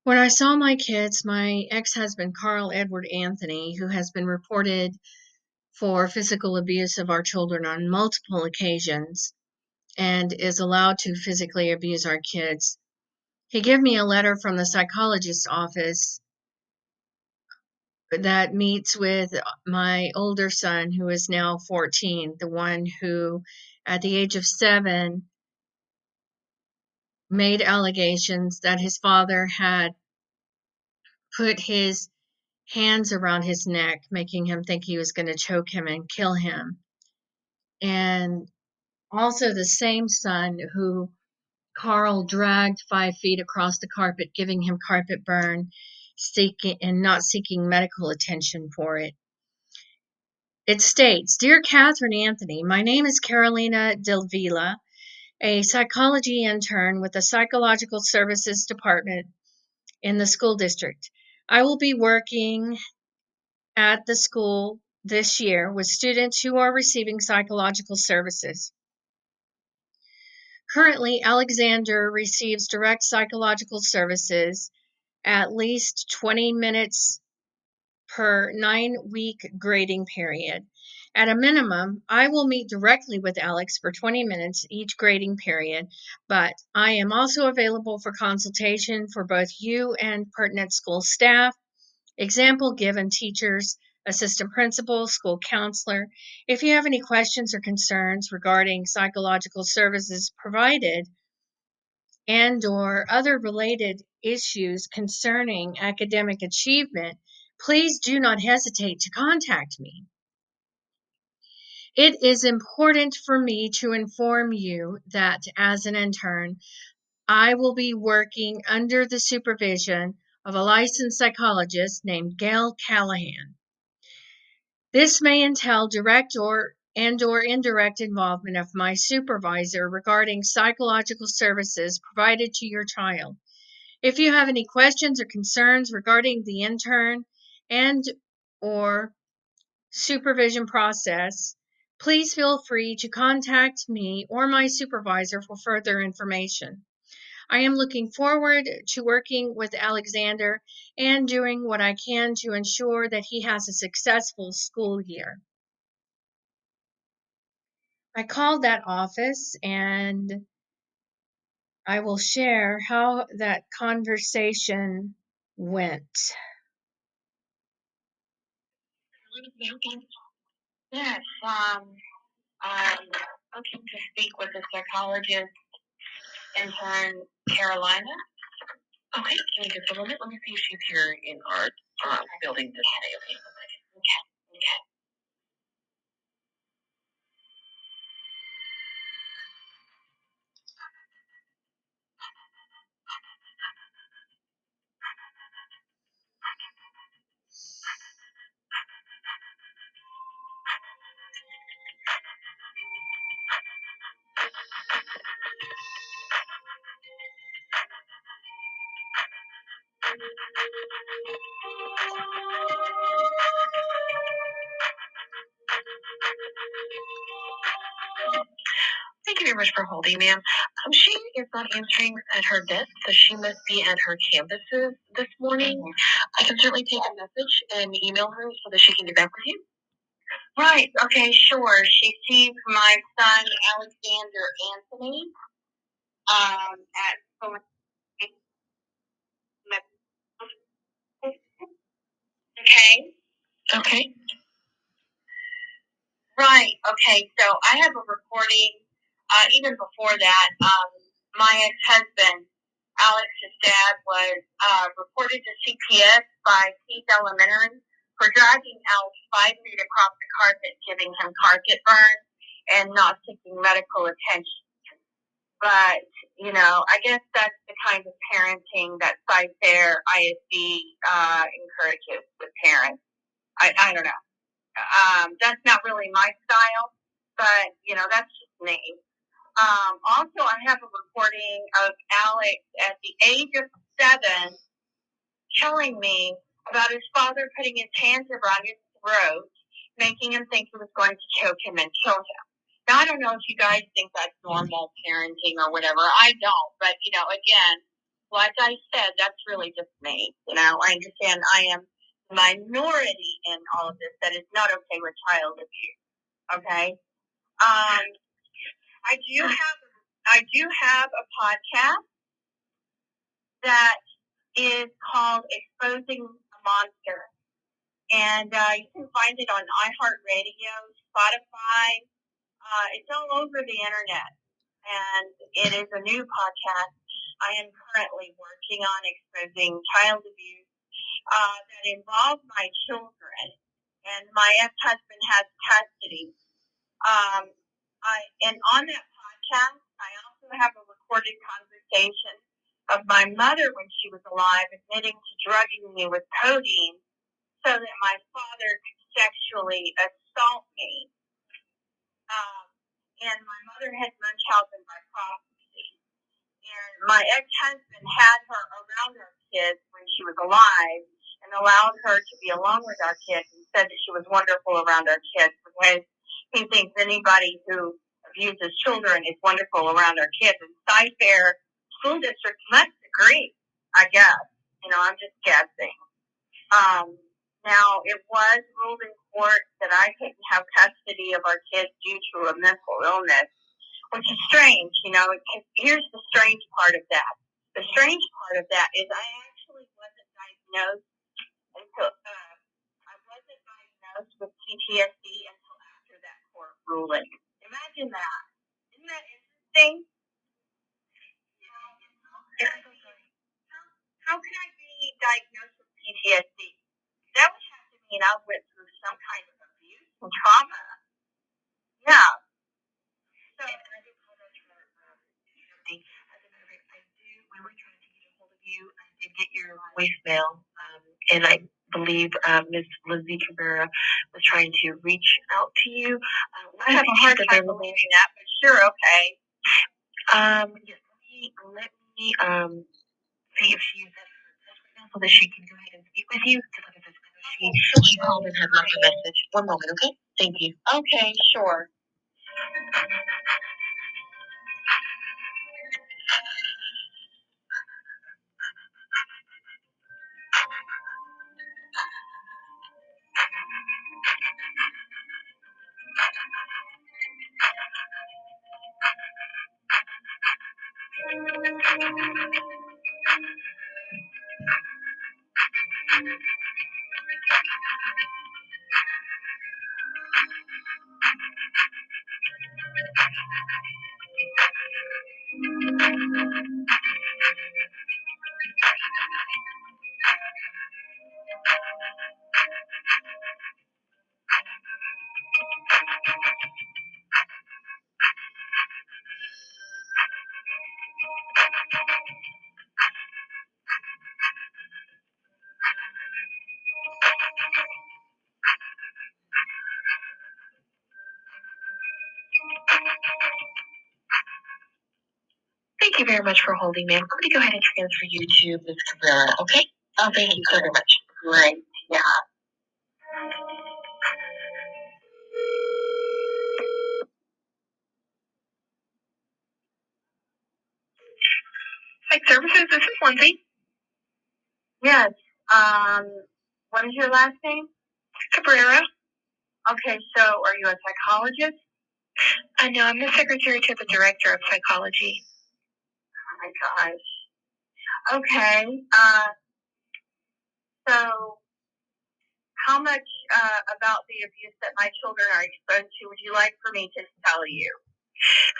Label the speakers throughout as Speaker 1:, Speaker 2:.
Speaker 1: When I saw my kids, my ex-husband, Carl Edward Anthony, who has been reported for physical abuse of our children on multiple occasions and is allowed to physically abuse our kids, he gave me a letter from the psychologist's office that meets with my older son, who is now 14, the one who, at the age of 7, made allegations that his father had put his hands around his neck, making him think he was going to choke him and kill him. And also the same son who Carl dragged 5 feet across the carpet, giving him carpet burn, seeking and not seeking medical attention for it. It states, "Dear Catherine Anthony, my name is Carolina Delvila, a psychology intern with the Psychological Services Department in the school district. I will be working at the school this year with students who are receiving psychological services. Currently, Alexander receives direct psychological services at least 20 minutes per 9-week grading period. At a minimum, I will meet directly with Alex for 20 minutes each grading period, but I am also available for consultation for both you and pertinent school staff. Example given teachers, assistant principal, school counselor. If you have any questions or concerns regarding psychological services provided and/or other related issues concerning academic achievement, please do not hesitate to contact me. It is important for me to inform you that as an intern, I will be working under the supervision of a licensed psychologist named Gail Callahan. This may entail direct or indirect involvement of my supervisor regarding psychological services provided to your child. If you have any questions or concerns regarding the intern and or supervision process, please feel free to contact me or my supervisor for further information. I am looking forward to working with Alexander and doing what I can to ensure that he has a successful school year." I called that office and I will share how that conversation went.
Speaker 2: Yes, I'm looking to speak with the psychologist intern, Carolina. Okay, give me just a moment. Let me see if she's here in our building today. Okay, okay, okay. Thank you very much for holding, ma'am. She is not answering at her desk, so she must be at her campuses this morning. I can certainly take a message and email her so that she can get back with you. Right. Okay. Sure. She sees my son Alexander Anthony at okay. Okay. Right. Okay. So I have a recording. Even before that, my ex-husband, Alex's dad, was reported to CPS by Keith Elementary for dragging Alex 5 feet across the carpet, giving him carpet burn, and not seeking medical attention. But, I guess that's the kind of parenting that Psyfair ISD encourages with parents. I don't know. That's not really my style, but, that's just me. Also, I have a recording of Alex at the age of 7 telling me about his father putting his hands around his throat, making him think he was going to choke him and kill him. Now, I don't know if you guys think that's normal parenting or whatever. I don't, but, again, like I said, that's really just me. I understand I am minority in all of this, that is not okay with child abuse. Okay. I do have a podcast that is called Exposing a Monster. And you can find it on iHeartRadio, Spotify. It's all over the internet. And it is a new podcast. I am currently working on exposing child abuse that involves my children. And my ex-husband has custody. And on that podcast, I also have a recorded conversation of my mother when she was alive admitting to drugging me with codeine so that my father could sexually assault me. And my mother had Munchausen by proxy. And my ex-husband had her around our kids when she was alive and allowed her to be alone with our kids and said that she was wonderful around our kids because he thinks anybody who abuses children is wonderful around our kids. And Psyfair school districts must agree, I guess. I'm just guessing. Now, it was ruled in court that I couldn't have custody of our kids due to a mental illness, which is strange. Here's the strange part of that. The strange part of that is I actually wasn't diagnosed with PTSD until after that court ruling. Imagine that. Isn't that interesting? How could I be diagnosed with PTSD? That would have to mean I went through some kind of abuse and trauma. Yeah. So, and I do apologize for interrupting. As a matter of fact, we were trying to get a hold of you. I did get your voicemail, and I believe Ms. Lindsay Cabrera was trying to reach out to you. I have a hard time believing that, but sure, okay. Yes, let me see if she's at her desk right now so that she can go ahead and speak with you. Because like I said, she called and had left a message. One moment, okay? Thank you. Okay, sure. Thank you very much for holding, ma'am. I'm going to go ahead and transfer you to Ms. Cabrera, okay? Oh, thank you so very much. Great, yeah. Psych Services, this is Lindsay. Yes. What is your last name? Cabrera. Okay, so are you a psychologist? No, I'm the secretary to the director of psychology. Oh my gosh. Okay. So how much about the abuse that my children are exposed to would you like for me to tell you?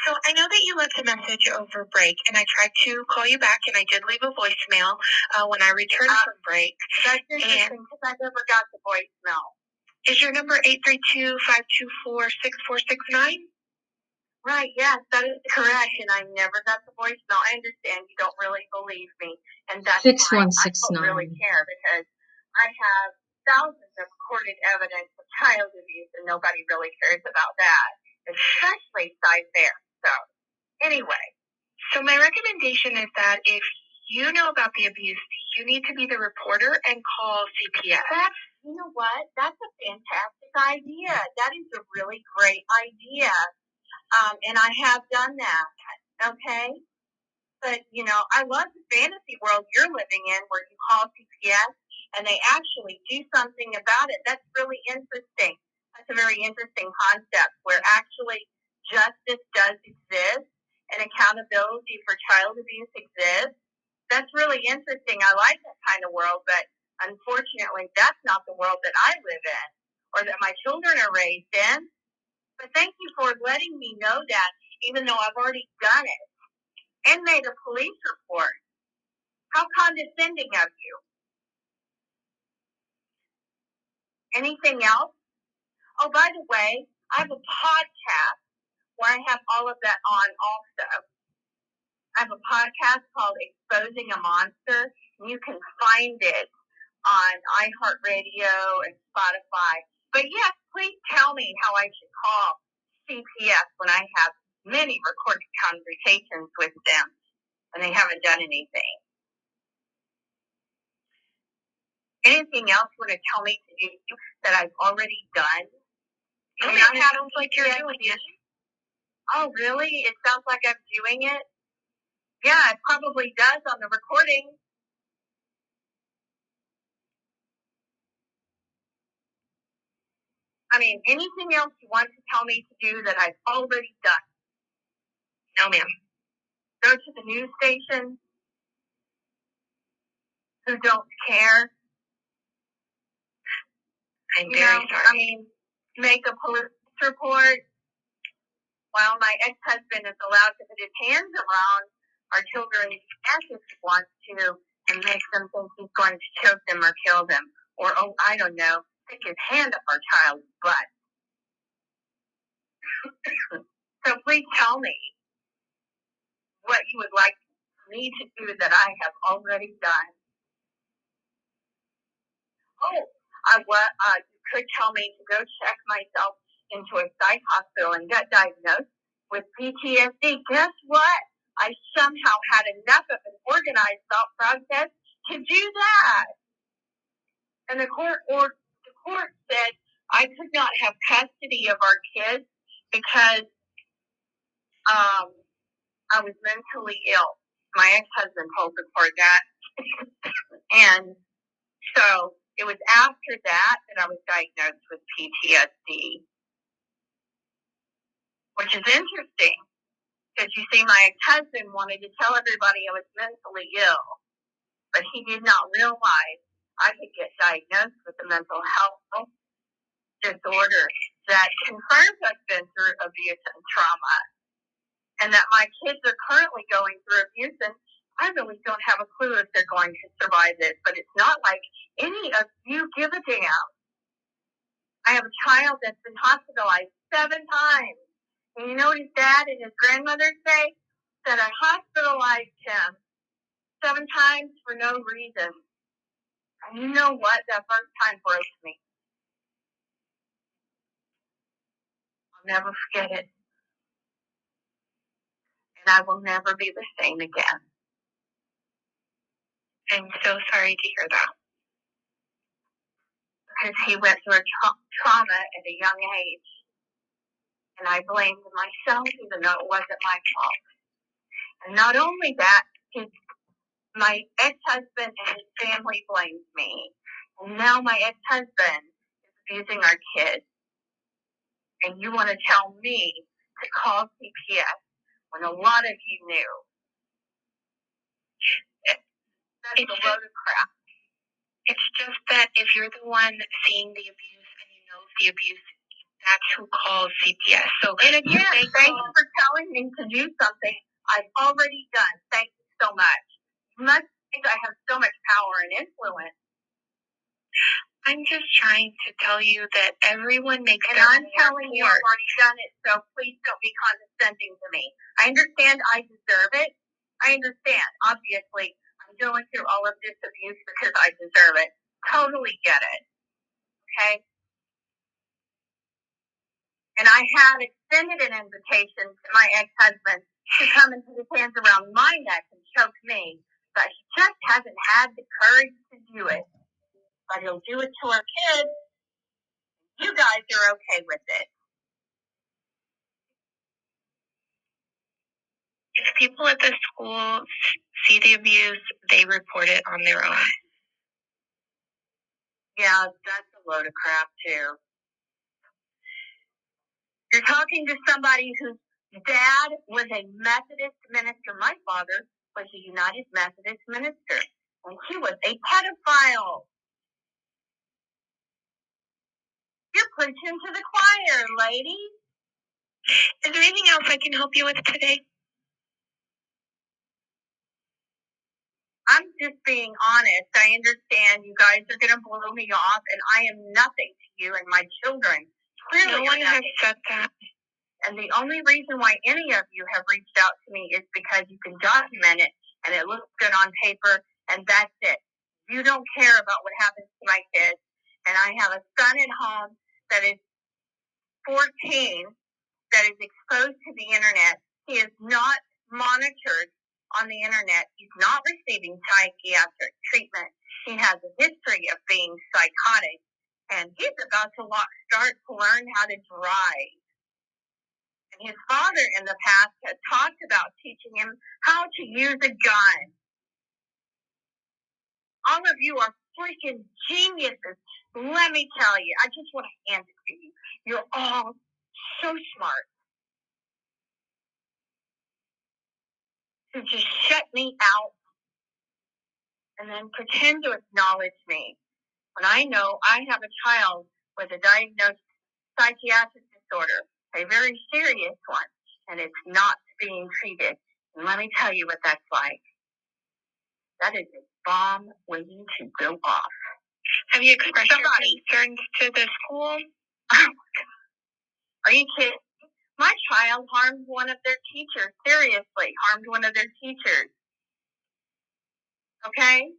Speaker 2: So I know that you left a message over break, and I tried to call you back, and I did leave a voicemail when I returned from break. That's interesting because I never got the voicemail. Is your number 832-524-6469? Right, yes, that is correct, and I never got the voicemail. I understand you don't really believe me, and that's
Speaker 1: 6169.
Speaker 2: I don't really care because I have thousands of recorded evidence of child abuse, and nobody really cares about that, especially Psychologist. So, anyway, so my recommendation is that if you know about the abuse, you need to be the reporter and call CPS. You know what? That's a fantastic idea. That is a really great idea. And I have done that. Okay? But, I love the fantasy world you're living in where you call CPS and they actually do something about it. That's really interesting. That's a very interesting concept where actually justice does exist and accountability for child abuse exists. That's really interesting. I like that kind of world, but unfortunately, that's not the world that I live in or that my children are raised in. But thank you for letting me know that, even though I've already done it and made a police report. How condescending of you. Anything else? Oh, by the way, I have a podcast where I have all of that on also. I have a podcast called Exposing a Monster, and you can find it on iHeartRadio and Spotify. But yes, please tell me how I should call CPS when I have many recorded conversations with them and they haven't done anything. Anything else you want to tell me to do that I've already done? It sounds like you're doing it. Oh, really? It sounds like I'm doing it? Yeah, it probably does on the recording. Anything else you want to tell me to do that I've already done? No, ma'am. Go to the news station who don't care. I'm very sorry. Make a police report while my ex-husband is allowed to put his hands around our children as if he wants to and make them think he's going to choke them or kill them. Or, I don't know, stick his hand up our child's butt. So please tell me what you would like me to do that I have already done. You could tell me to go check myself into a psych hospital and get diagnosed with PTSD. Guess what? I somehow had enough of an organized thought process to do that. And the court said I could not have custody of our kids because I was mentally ill. My ex-husband told the court that. And so it was after that I was diagnosed with PTSD, which is interesting because you see, my ex-husband wanted to tell everybody I was mentally ill, but he did not realize I could get diagnosed with a mental health disorder that confirms I've been through abuse and trauma, and that my kids are currently going through abuse, and I really don't have a clue if they're going to survive this, but it's not like any of you give a damn. I have a child that's been hospitalized 7 times. And you know what his dad and his grandmother say? That I hospitalized him 7 times for no reason. And you know what? That first time broke me. I'll never forget it. And I will never be the same again. I'm so sorry to hear that. Because he went through a trauma at a young age. And I blamed myself even though it wasn't my fault. And not only that, my ex-husband and his family blamed me. And now my ex-husband is abusing our kids. And you want to tell me to call CPS when a lot of you knew. That's a load of crap. It's just that if you're the one seeing the abuse and you know the abuse, that's who calls CPS. So, and again, thank you for telling me to do something I've already done. Thank you so much. You must think I have so much power and influence. I'm just trying to tell you that everyone makes their own. And I'm telling you I've already done it, so please don't be condescending to me. I understand I deserve it. I understand. Obviously, I'm going through all of this abuse because I deserve it. Totally get it. Okay? And I have extended an invitation to my ex-husband to come and put his hands around my neck and choke me, but he just hasn't had the courage to do it. But he'll do it to our kids. You guys are okay with it. If people at the school see the abuse, they report it on their own. Yeah, that's a load of crap, too. You're talking to somebody whose dad was a Methodist minister. My father was a United Methodist minister, and he was a pedophile. You're preaching to the choir, lady. Is there anything else I can help you with today? I'm just being honest. I understand you guys are going to blow me off, and I am nothing to you and my children. Clearly, no one has said that. And the only reason why any of you have reached out to me is because you can document it, and it looks good on paper, and that's it. You don't care about what happens to my kids, and I have a son at home that is 14 that is exposed to the internet. He is not monitored on the internet. He's not receiving psychiatric treatment. He has a history of being psychotic, and he's about to start to learn how to drive. And his father in the past had talked about teaching him how to use a gun. All of you are freaking geniuses. Let me tell you, I just want to hand it to you. You're all so smart to just shut me out and then pretend to acknowledge me when I know I have a child with a diagnosed psychiatric disorder, a very serious one, and it's not being treated. And let me tell you what that's like. That is a bomb waiting to go off. Have you expressed your concerns to the school? Are you kidding? My child harmed one of their teachers, seriously, harmed one of their teachers. Okay?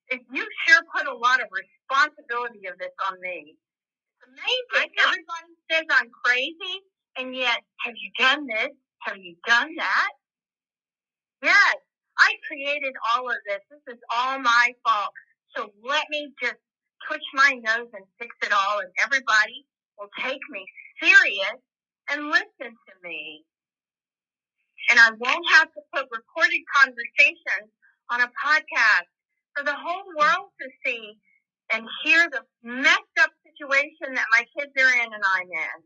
Speaker 2: If you sure put a lot of responsibility of this on me. It's amazing. Everybody says I'm crazy, and yet, have you done this? Have you done that? Yes, I created all of this. This is all my fault. So let me just twitch my nose and fix it all, and everybody will take me serious and listen to me. And I won't have to put recorded conversations on a podcast for the whole world to see and hear the messed up situation that my kids are in and I'm in.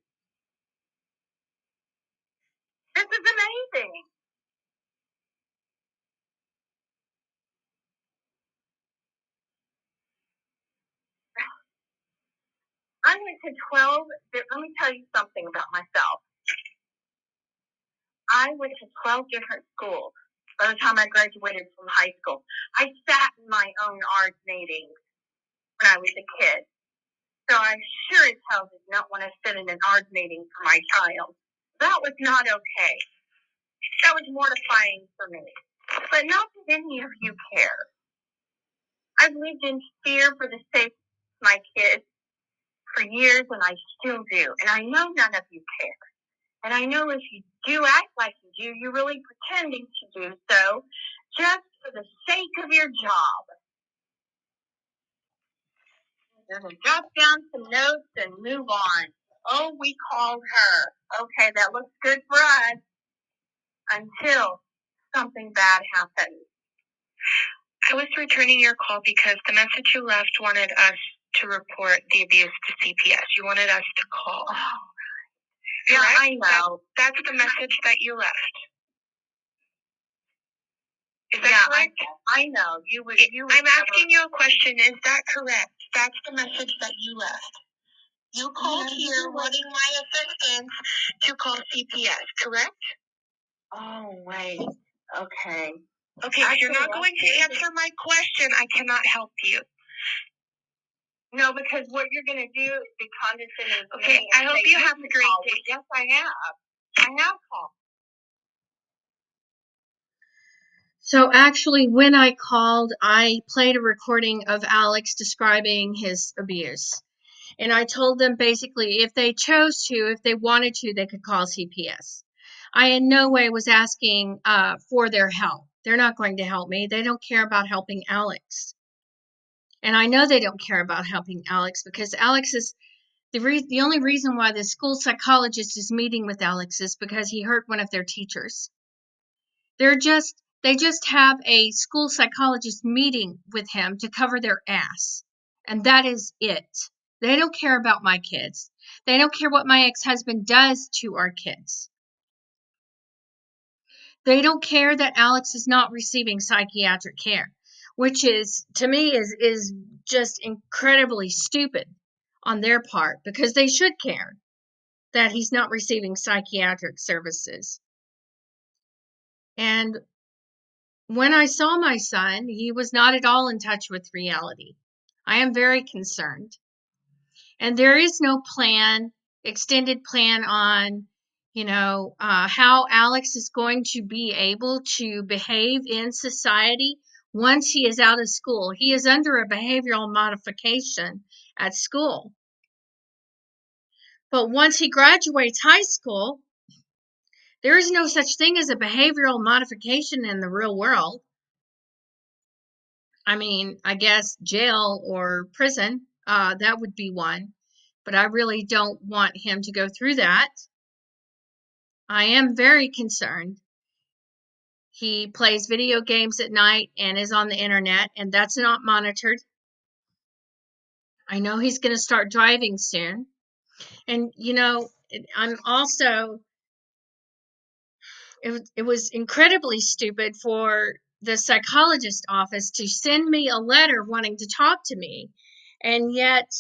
Speaker 2: This is amazing. I went to 12, let me tell you something about myself. I went to 12 different schools by the time I graduated from high school. I sat in my own art meetings when I was a kid. So I sure as hell did not want to sit in an art meeting for my child. That was not okay. That was mortifying for me. But not that any of you care. I've lived in fear for the sake of my kids for years, and I still do. And I know none of you care. And I know if you do act like you do, you're really pretending to do so just for the sake of your job. Just jot down some notes and move on. Oh, we called her. Okay, that looks good for us until something bad happens. I was returning your call because the message you left wanted us to report the abuse to CPS. You wanted us to call. Oh, yeah, correct? I know. That's the message that you left. Is that correct? I know. I'm asking you a question. Is that correct? That's the message that you left. You called here wanting my assistance to call CPS, correct? Oh, wait. Okay. Okay, if you're not going to answer my question, I cannot help you. No, because what you're going to do is be condescending. Okay, I hope you have a great day. Yes, I have. I have called.
Speaker 1: So actually, when I called, I played a recording of Alex describing his abuse. And I told them basically if they chose to, if they wanted to, they could call CPS. I in no way was asking for their help. They're not going to help me. They don't care about helping Alex. And I know they don't care about helping Alex because Alex is The only reason why the school psychologist is meeting with Alex is because he hurt one of their teachers. They just have a school psychologist meeting with him to cover their ass. And that is it. They don't care about my kids. They don't care what my ex-husband does to our kids. They don't care that Alex is not receiving psychiatric care, which is, to me, is just incredibly stupid on their part, because they should care that he's not receiving psychiatric services. And when I saw my son, he was not at all in touch with reality. I am very concerned. And there is no extended plan on, how Alex is going to be able to behave in society once he is out of school. He is under a behavioral modification at school. But once he graduates high school, there is no such thing as a behavioral modification in the real world. I mean, I guess jail or prison, that would be one. But I really don't want him to go through that. I am very concerned. He plays video games at night and is on the internet, and that's not monitored. I know he's going to start driving soon. And, I'm also, it was incredibly stupid for the psychologist office to send me a letter wanting to talk to me. And yet,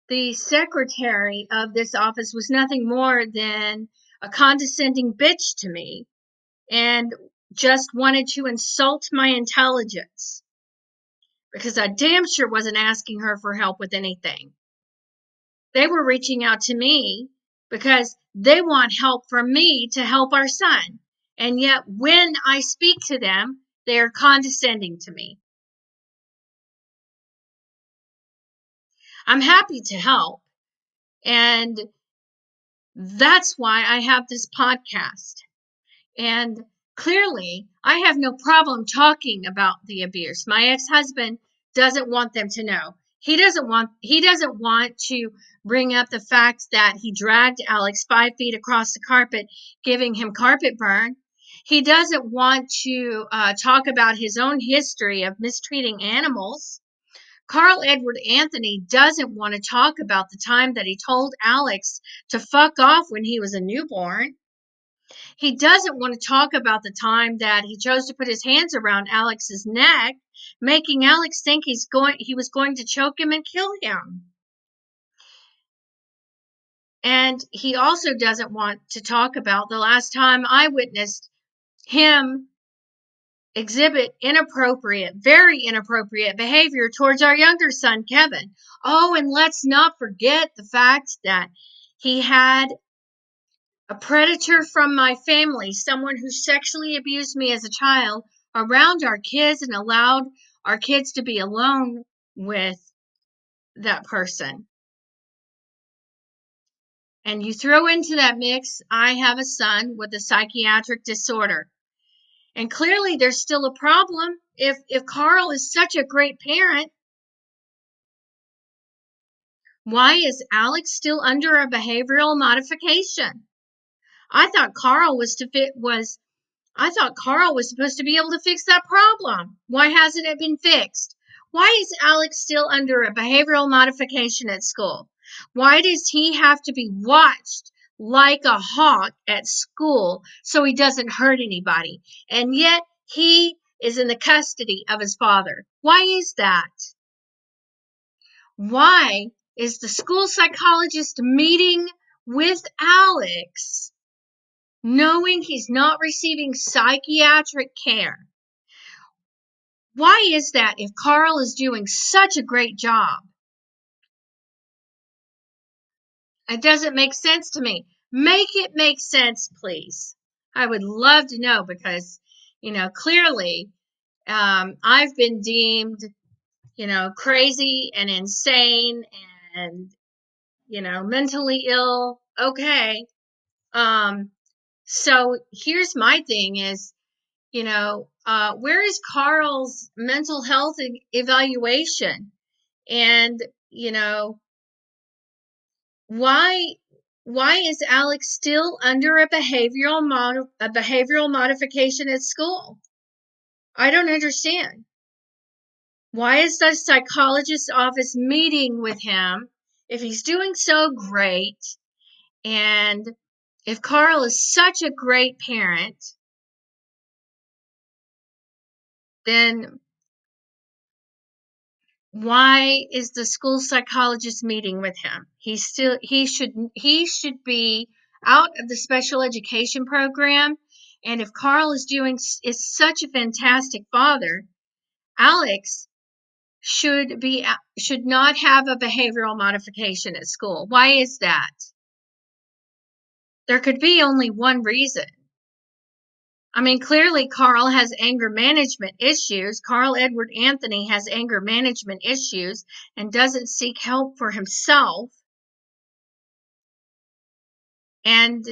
Speaker 1: the secretary of this office was nothing more than a condescending bitch to me and just wanted to insult my intelligence, because I damn sure wasn't asking her for help with anything. They were reaching out to me because they want help from me to help our son. And yet when I speak to them, they are condescending to me. I'm happy to help. And that's why I have this podcast. And clearly, I have no problem talking about the abuse. My ex-husband doesn't want them to know. He doesn't want to bring up the fact that he dragged Alex 5 feet across the carpet, giving him carpet burn. He doesn't want to talk about his own history of mistreating animals. Carl Edward Anthony doesn't want to talk about the time that he told Alex to fuck off when he was a newborn. He doesn't want to talk about the time that he chose to put his hands around Alex's neck, making Alex think he was going to choke him and kill him. And he also doesn't want to talk about the last time I witnessed him exhibit very inappropriate behavior towards our younger son, Kevin. Oh, and let's not forget the fact that he had a predator from my family, someone who sexually abused me as a child, around our kids and allowed our kids to be alone with that person. And you throw into that mix, I have a son with a psychiatric disorder. And clearly there's still a problem. If Carl is such a great parent, why is Alex still under a behavioral modification? I thought Carl was supposed to be able to fix that problem. Why hasn't it been fixed? Why is Alex still under a behavioral modification at school? Why does he have to be watched like a hawk at school so he doesn't hurt anybody? And yet he is in the custody of his father. Why is that? Why is the school psychologist meeting with Alex knowing he's not receiving psychiatric care? Why is that if Carl is doing such a great job? It doesn't make sense to me. Make it make sense, please. I would love to know, because, clearly I've been deemed, crazy and insane and, mentally ill. Okay. So here's my thing is, where is Carl's mental health evaluation? And, Why is Alex still under a behavioral modification at school? I don't understand. Why is the psychologist's office meeting with him if he's doing so great? And if Carl is such a great parent, then why is the school psychologist meeting with him? He should be out of the special education program. And if Carl is such a fantastic father, Alex should not have a behavioral modification at school. Why is that? There could be only one reason. I mean, clearly Carl has anger management issues. Carl Edward Anthony has anger management issues and doesn't seek help for himself. And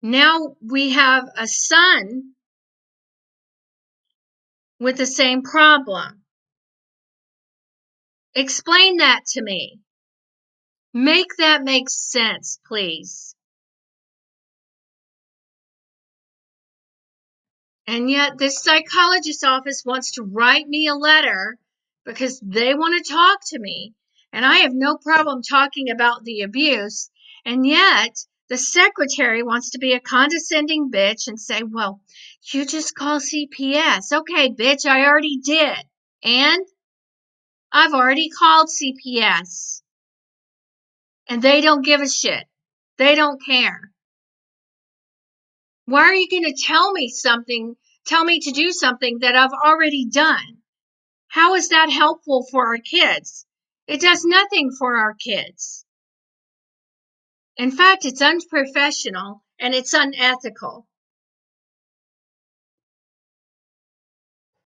Speaker 1: now we have a son with the same problem. Explain that to me. Make that make sense, please. And yet this psychologist's office wants to write me a letter because they want to talk to me. And I have no problem talking about the abuse. And yet the secretary wants to be a condescending bitch and say, well, you just call CPS. Okay, bitch, I already did. And I've already called CPS. And they don't give a shit. They don't care. Why are you going to tell me to do something that I've already done? How is that helpful for our kids? It does nothing for our kids. In fact, it's unprofessional and it's unethical.